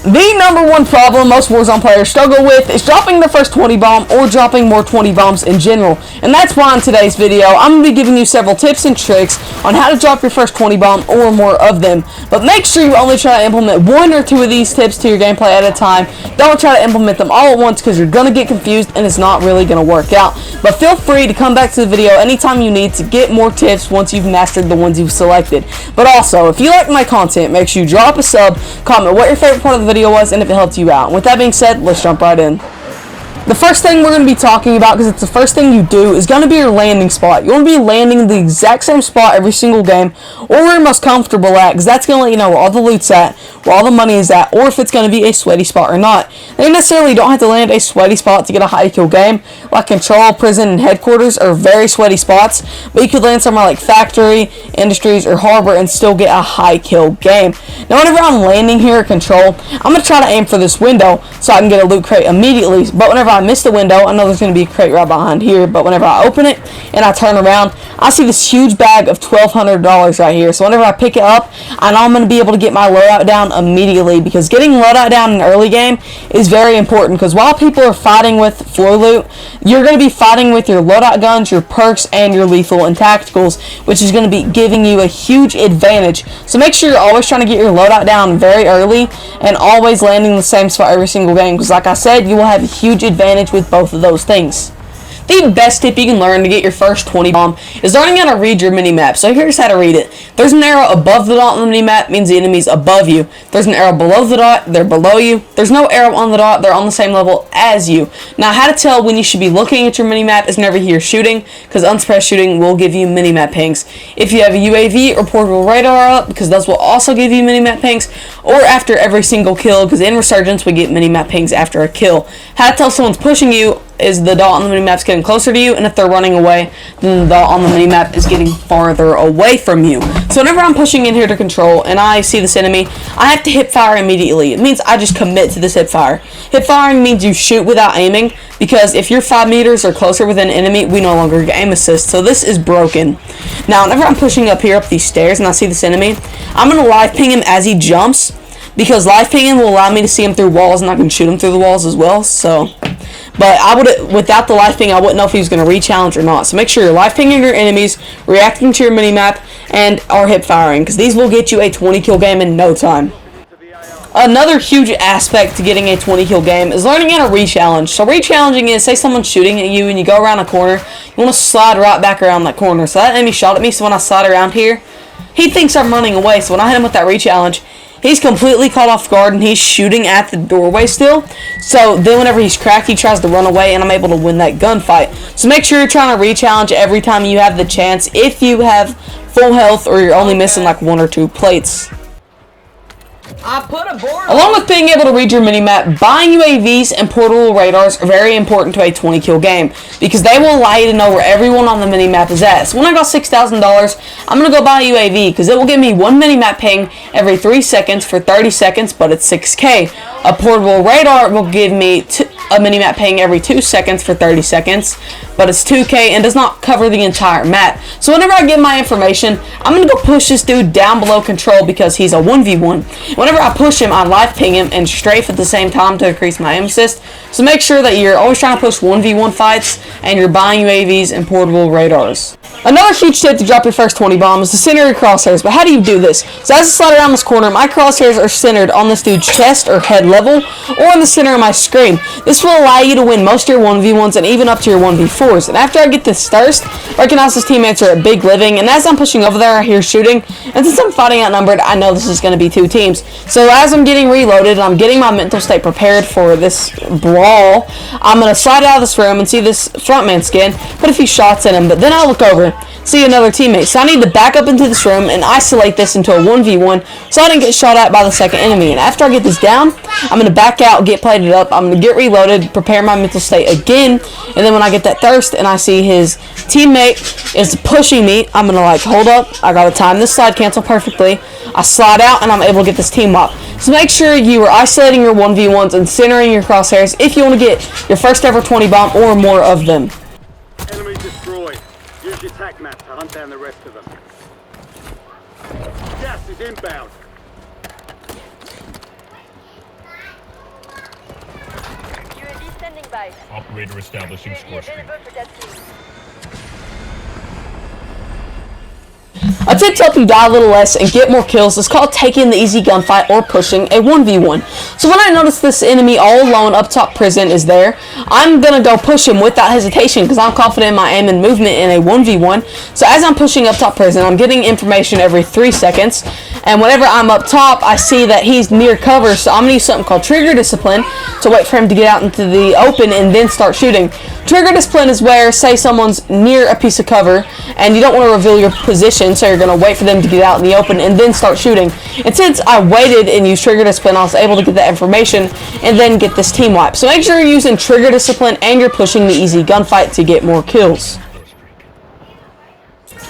The number one problem most Warzone players struggle with is dropping the first 20 bomb or dropping more 20 bombs in general. And that's why in today's video, I'm going to be giving you several tips and tricks on how to drop your first 20 bomb or more of them. But make sure you only try to implement one or two of these tips to your gameplay at a time. Don't try to implement them all at once because you're going to get confused and it's not really going to work out. But feel free to come back to the video anytime you need to get more tips once you've mastered the ones you've selected. But also, if you like my content, make sure you drop a sub, comment what your favorite part of the video was, and if it helped you out. With that being said, let's jump right in. The first thing we're going to be talking about, because it's the first thing you do, is going to be your landing spot. You want to be landing the exact same spot every single game, or where you're most comfortable at, because that's going to let you know where all the loot's at, where all the money is at, or if it's going to be a sweaty spot or not. Now, you necessarily don't have to land a sweaty spot to get a high kill game, like Control, Prison, and Headquarters are very sweaty spots, but you could land somewhere like Factory, Industries, or Harbor and still get a high kill game. Now, whenever I'm landing here at Control, I'm going to try to aim for this window so I can get a loot crate immediately, but whenever I miss the window, I know there's going to be a crate right behind here, but whenever I open it and I turn around, I see this huge bag of $1,200 right here. So whenever I pick it up, I know I'm going to be able to get my loadout down immediately, because getting loadout down in an early game is very important, because while people are fighting with floor loot, you're going to be fighting with your loadout guns, your perks, and your lethal and tacticals, which is going to be giving you a huge advantage. So make sure you're always trying to get your loadout down very early and always landing the same spot every single game, because like I said, you will have a huge advantage with both of those things. The best tip you can learn to get your first 20 bomb is learning how to read your mini-map. So here's how to read it. There's an arrow above the dot on the mini-map, means the enemy's above you. There's an arrow below the dot, they're below you. There's no arrow on the dot, they're on the same level as you. Now, how to tell when you should be looking at your mini-map is whenever you're shooting, because unsuppressed shooting will give you mini-map pings. If you have a UAV or portable radar up, because those will also give you mini-map pings, or after every single kill, because in Resurgence we get mini-map pings after a kill. How to tell someone's pushing you is the dot on the minimap is getting closer to you, and if they're running away, then the dot on the minimap is getting farther away from you. So whenever I'm pushing in here to Control and I see this enemy, I have to hip fire immediately. It means I just commit to this hip fire. Hip firing means you shoot without aiming, because if you're 5 meters or closer with an enemy, we no longer get aim assist. So this is broken. Now whenever I'm pushing up here up these stairs and I see this enemy, I'm going to live ping him as he jumps, because live pinging will allow me to see him through walls and I can shoot him through the walls as well. So, but without the live ping, I wouldn't know if he was going to re-challenge or not. So make sure you're live pinging your enemies, reacting to your mini-map, and are hip firing, because these will get you a 20 kill game in no time. Another huge aspect to getting a 20 kill game is learning how to re-challenge. So re-challenging is, say someone's shooting at you and you go around a corner, you want to slide right back around that corner. So that enemy shot at me, so when I slide around here, he thinks I'm running away. So when I hit him with that re-challenge, he's completely caught off guard and he's shooting at the doorway still. So then whenever he's cracked, he tries to run away and I'm able to win that gunfight. So make sure you're trying to re-challenge every time you have the chance, if you have full health or you're only missing like 1 or 2 plates. Along with being able to read your minimap, buying UAVs and portable radars are very important to a 20 kill game, because they will allow you to know where everyone on the minimap is at. So when I got $6,000, I'm going to go buy a UAV, because it will give me 1 minimap ping every 3 seconds for 30 seconds, but it's 6K. A portable radar will give me a minimap ping every 2 seconds for 30 seconds, but it's 2K and does not cover the entire map. So whenever I get my information, I'm going to go push this dude down below Control, because he's a 1v1. Whenever I push him, I live ping him and strafe at the same time to increase my aim assist. So make sure that you're always trying to push 1v1 fights and you're buying UAVs and portable radars. Another huge tip to drop your first 20 bombs is to center your crosshairs. But how do you do this? So as I slide around this corner, my crosshairs are centered on this dude's chest or head level, or in the center of my screen. This will allow you to win most of your 1v1s and even up to your 1v4s. And after I get this thirst, recognize his teammates are at big living, and as I'm pushing over there, I hear shooting, and since I'm fighting outnumbered, I know this is going to be 2 teams. So as I'm getting reloaded and I'm getting my mental state prepared for this brawl, I'm going to slide out of this room and see this frontman skin, put a few shots in him, but then I look over, see another teammate. So I need to back up into this room and isolate this into a 1v1 so I don't get shot at by the second enemy. And after I get this down, I'm going to back out, get plated up, I'm going to get reloaded, prepare my mental state again, and then when I get that thirst and I see his teammate is pushing me, I'm going to like, hold up, I got to time this slide cancel perfectly. I slide out and I'm able to get this team up. So make sure you are isolating your 1v1s and centering your crosshairs if you want to get your first ever 20 bomb or more of them. Enemy destroyed. Use your tac map to hunt down the rest of them. Gas is inbound. by. Operator establishing UAV score streak. available for tasking. A tip to help you die a little less and get more kills is called taking the easy gunfight or pushing a 1v1. So when I notice this enemy all alone up top prison is there, I'm going to go push him without hesitation because I'm confident in my aim and movement in a 1v1. So as I'm pushing up top prison, I'm getting information every 3 seconds. And whenever I'm up top, I see that he's near cover, so I'm going to use something called trigger discipline to wait for him to get out into the open and then start shooting. Trigger discipline is where, say someone's near a piece of cover and you don't want to reveal your position, so you're going to wait for them to get out in the open and then start shooting. And since I waited and used trigger discipline, I was able to get that information and then get this team wipe. So make sure you're using trigger discipline and you're pushing the easy gunfight to get more kills.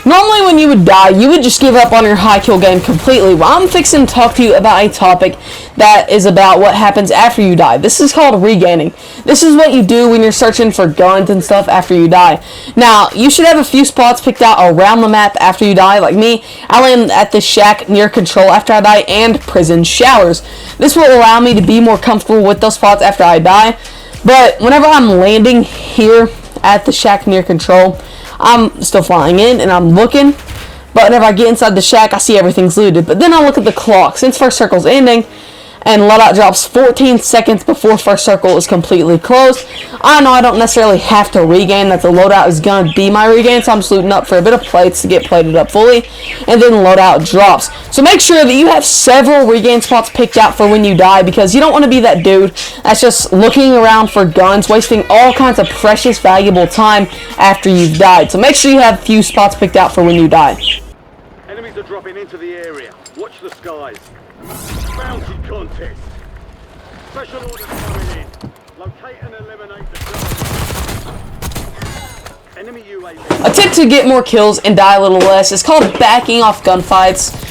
Normally when you would die, you would just give up on your high kill game completely. Well, I'm fixing to talk to you about a topic that is about what happens after you die. This is called regaining. This is what you do when you're searching for guns and stuff after you die. Now, you should have a few spots picked out around the map after you die. Like me, I land at this shack near control after I die and prison showers. This will allow me to be more comfortable with those spots after I die. But whenever I'm landing here at the shack near control, I'm still flying in and I'm looking, but whenever I get inside the shack, I see everything's looted. But then I look at the clock. Since first circle's ending and loadout drops 14 seconds before first circle is completely closed, I know I don't necessarily have to regain, that the loadout is going to be my regain, so I'm just looting up for a bit of plates to get plated up fully, and then loadout drops. So make sure that you have several regain spots picked out for when you die, because you don't want to be that dude that's just looking around for guns, wasting all kinds of precious, valuable time after you've died. So make sure you have a few spots picked out for when you die. Enemies are dropping into the area. Watch the skies. Bounty contest. Special orders coming in. Locate and eliminate the target. Enemy UAV. A tip to get more kills and die a little less is called backing off gunfights.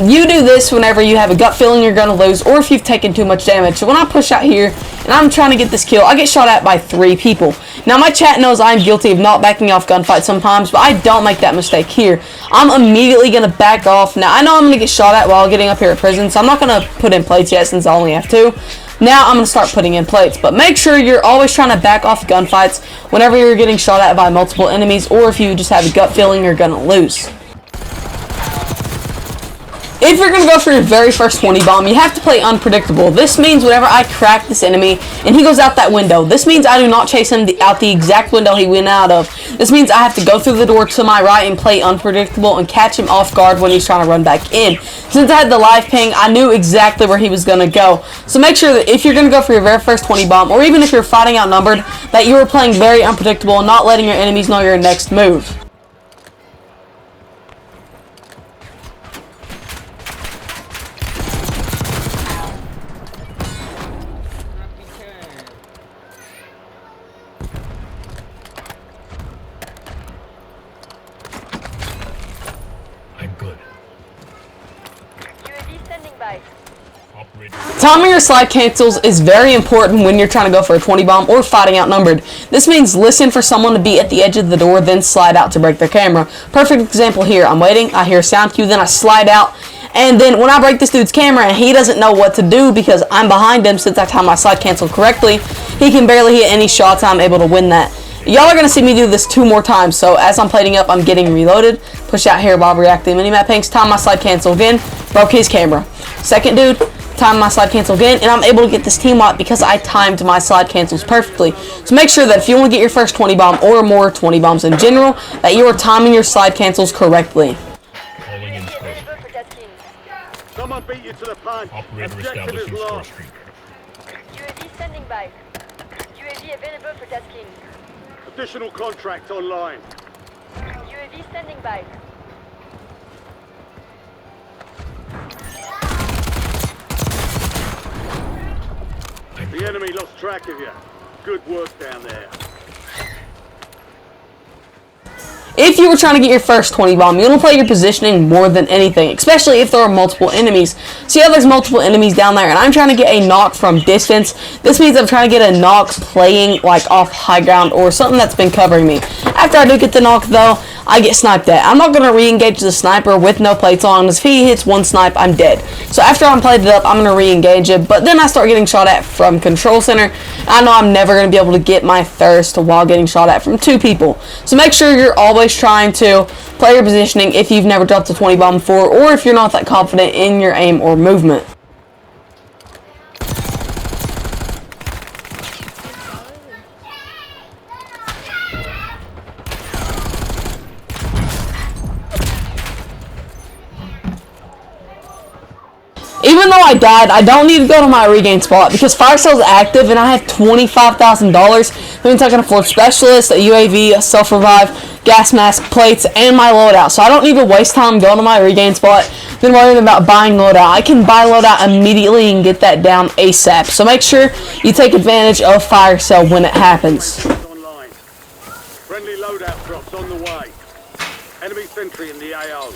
You do this whenever you have a gut feeling you're going to lose, or if you've taken too much damage. So when I push out here and I'm trying to get this kill, I get shot at by 3 people. Now my chat knows I'm guilty of not backing off gunfights sometimes, but I don't make that mistake here. I'm immediately going to back off. Now I know I'm going to get shot at while getting up here at prison, so I'm not going to put in plates yet since I only have 2. Now I'm going to start putting in plates, but make sure you're always trying to back off gunfights whenever you're getting shot at by multiple enemies, or if you just have a gut feeling you're going to lose. If you're going to go for your very first 20 bomb, you have to play unpredictable. This means whenever I crack this enemy and he goes out that window, this means I do not chase him out the exact window he went out of. This means I have to go through the door to my right and play unpredictable and catch him off guard when he's trying to run back in. Since I had the live ping, I knew exactly where he was going to go. So make sure that if you're going to go for your very first 20 bomb, or even if you're fighting outnumbered, that you are playing very unpredictable and not letting your enemies know your next move. Good. UAV standing by. Operator. Timing your slide cancels is very important when you're trying to go for a 20 bomb or fighting outnumbered. This means listen for someone to be at the edge of the door, then slide out to break their camera. Perfect example here. I'm waiting, I hear a sound cue, then I slide out, and then when I break this dude's camera and he doesn't know what to do because I'm behind him, since I timed my slide cancel correctly, he can barely hit any shots. I'm able to win that. Y'all are going to see me do this 2 more times, so as I'm plating up, I'm getting reloaded. Push out here while reacting minimap pings, time my slide cancel again, broke his camera. Second dude, time my slide cancel again, and I'm able to get this team wipe because I timed my slide cancels perfectly. So make sure that if you want to get your first 20 bomb or more 20 bombs in general, that you are timing your slide cancels correctly. Calling in score Available streak. for tasking. Someone beat you to the punch. Operator Objective is establishing score lost. streak. UAV standing by. UAV available for tasking. Additional contract online. UAV standing by. The enemy lost track of you. Good work down there. If you were trying to get your first 20 bomb, you want to play your positioning more than anything, especially if there are multiple enemies. See how there's multiple enemies down there, and I'm trying to get a knock from distance. This means I'm trying to get a knock playing like off high ground or something that's been covering me. After I do get the knock though, I get sniped at. I'm not going to re-engage the sniper with no plates on, because if he hits one snipe, I'm dead. So after I'm plated up, I'm going to re-engage it, but then I start getting shot at from control center. I know I'm never going to be able to get my thirst while getting shot at from 2 people. So make sure you're always trying to play your positioning if you've never dropped a 20 bomb before, or if you're not that confident in your aim or movement. Even though I died, I don't need to go to my regain spot because fire sale is active and I have $25,000. That means I can afford specialists, a UAV, a self-revive, gas mask, plates, and my loadout. So I don't need to waste time going to my regain spot then worrying about buying loadout. I can buy loadout immediately and get that down ASAP. So make sure you take advantage of fire sale when it happens. Online. Friendly loadout drops on the way. Enemy sentry in the AO.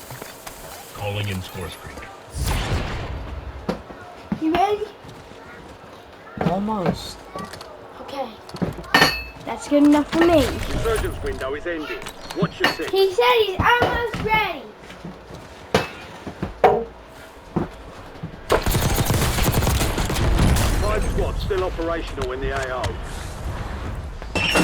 Calling in Score Streak. You ready? Almost. Okay. That's good enough for me. Resurgence window is ended. Watch your six. He said he's almost ready. 5 squads still operational in the AO.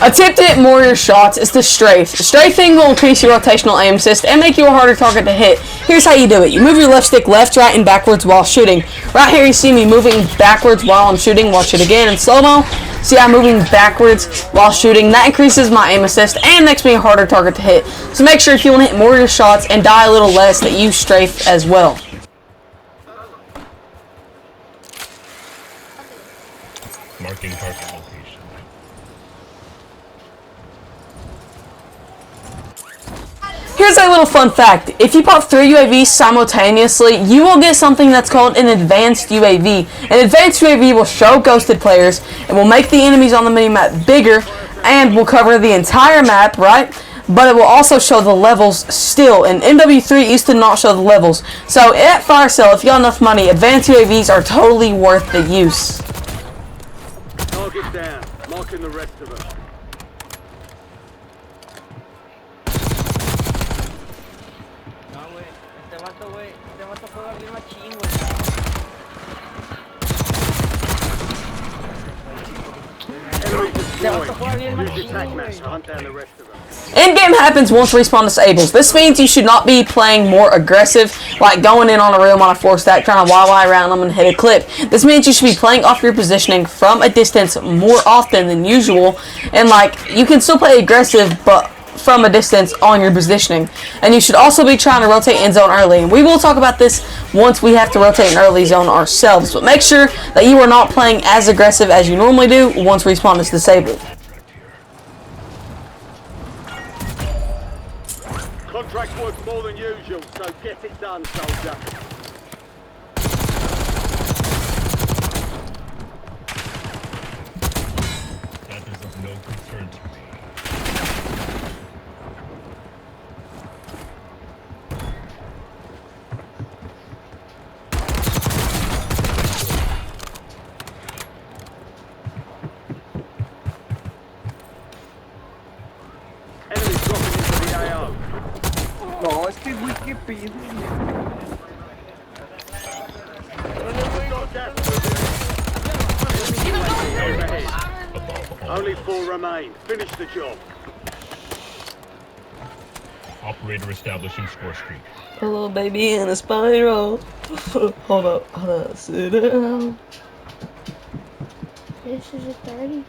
A tip to hit more of your shots is to strafe. Strafing will increase your rotational aim assist and make you a harder target to hit. Here's how you do it. You move your left stick left, right, and backwards while shooting. Right here you see me moving backwards while I'm shooting. Watch it again in slow-mo. See I'm moving backwards while shooting. That increases my aim assist and makes me a harder target to hit. So make sure if you want to hit more of your shots and die a little less that you strafe as well. Marking target location. Here's a little fun fact. If you pop 3 UAVs simultaneously, you will get something that's called an advanced UAV. An advanced UAV will show ghosted players and will make the enemies on the minimap bigger and will cover the entire map, right? But it will also show the levels still. And MW3 used to not show the levels. So at fire sale, if you got enough money, advanced UAVs are totally worth the use. Target down. Marking the rest of them. Enemy destroyed. Use your tac mask to hunt down the rest of them. Endgame happens once respawn disables. This means you should not be playing more aggressive, like going in on a room on a 4-stack, trying to YY around them and hit a clip. This means you should be playing off your positioning from a distance more often than usual, and like, you can still play aggressive, but from a distance on your positioning. And you should also be trying to rotate in zone early. And we will talk about this once we have to rotate in early zone ourselves. But make sure that you are not playing as aggressive as you normally do once respawn is disabled. Contract worth more than usual, so get it done, soldier. That is of no concern to me. Enemy dropping into the AO. No, es que güey, qué pedo. Got gas moving. Overhead. Above all. Only 4 remain. Finish the job. Operator establishing Score Streak. A little baby in a spiral. Hold up, sit down. This is a 30.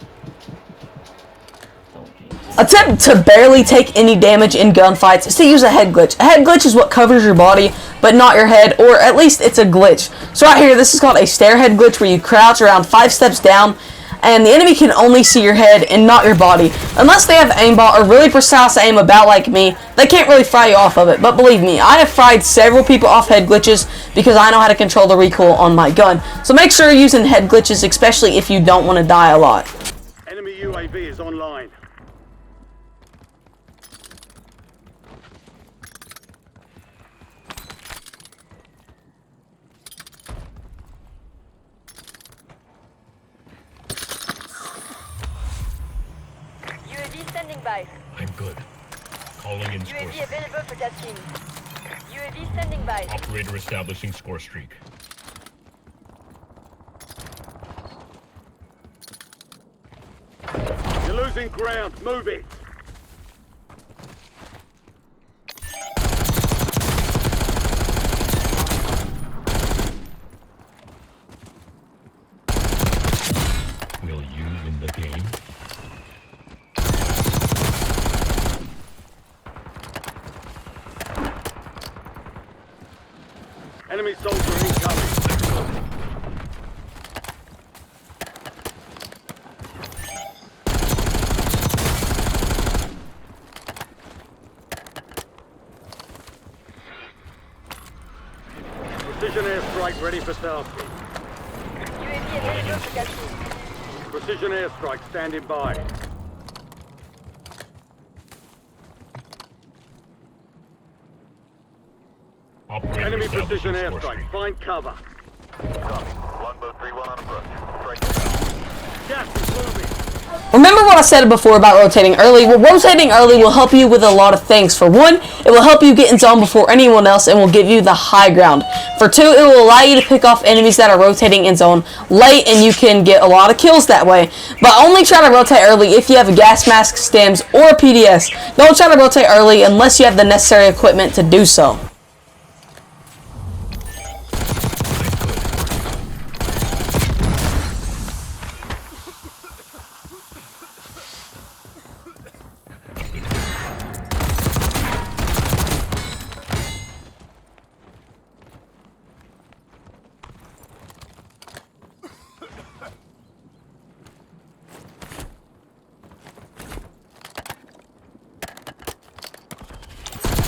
Attempt to barely take any damage in gunfights is to use a head glitch. A head glitch is what covers your body, but not your head, or at least it's a glitch. So right here, this is called a stair head glitch, where you crouch around 5 steps down, and the enemy can only see your head and not your body. Unless they have aimbot or really precise aim about like me, they can't really fry you off of it. But believe me, I have fried several people off head glitches because I know how to control the recoil on my gun. So make sure you're using head glitches, especially if you don't want to die a lot. Enemy UAV is online. UAV standing by. I'm good. Calling in score UAV streak. available for tasking. UAV standing by. Operator establishing score streak. You're losing ground. Move it. Will you win the game? Enemy soldier incoming. Precision airstrike ready for tasking. UAV available for tasking. Precision airstrike standing by. Operator Enemy establishing precision score airstrike. streak. Find cover. Longbow 3-1 on approach. Gas is moving. Remember what I said before about rotating early? Well, rotating early will help you with a lot of things. For one, it will help you get in zone before anyone else and will give you the high ground. For two, it will allow you to pick off enemies that are rotating in zone late and you can get a lot of kills that way. But only try to rotate early if you have a gas mask, stems, or a PDS. Don't try to rotate early unless you have the necessary equipment to do so.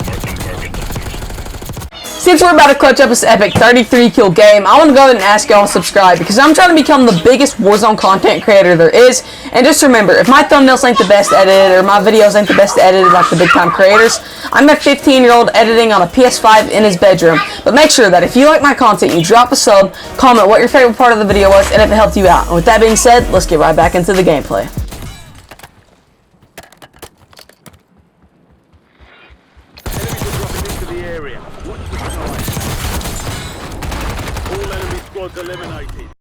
Marking target location. Since we're about to clutch up this epic 33 kill game, I want to go ahead and ask y'all to subscribe because I'm trying to become the biggest Warzone content creator there is. And just remember, if my thumbnails ain't the best edited or my videos ain't the best edited like the big time creators, I'm a 15-year-old editing on a PS5 in his bedroom. But make sure that if you like my content, you drop a sub, comment what your favorite part of the video was, and if it helped you out. And with that being said, let's get right back into the gameplay. Enemies are dropping into the area. Watch the skies. All enemy squads eliminated.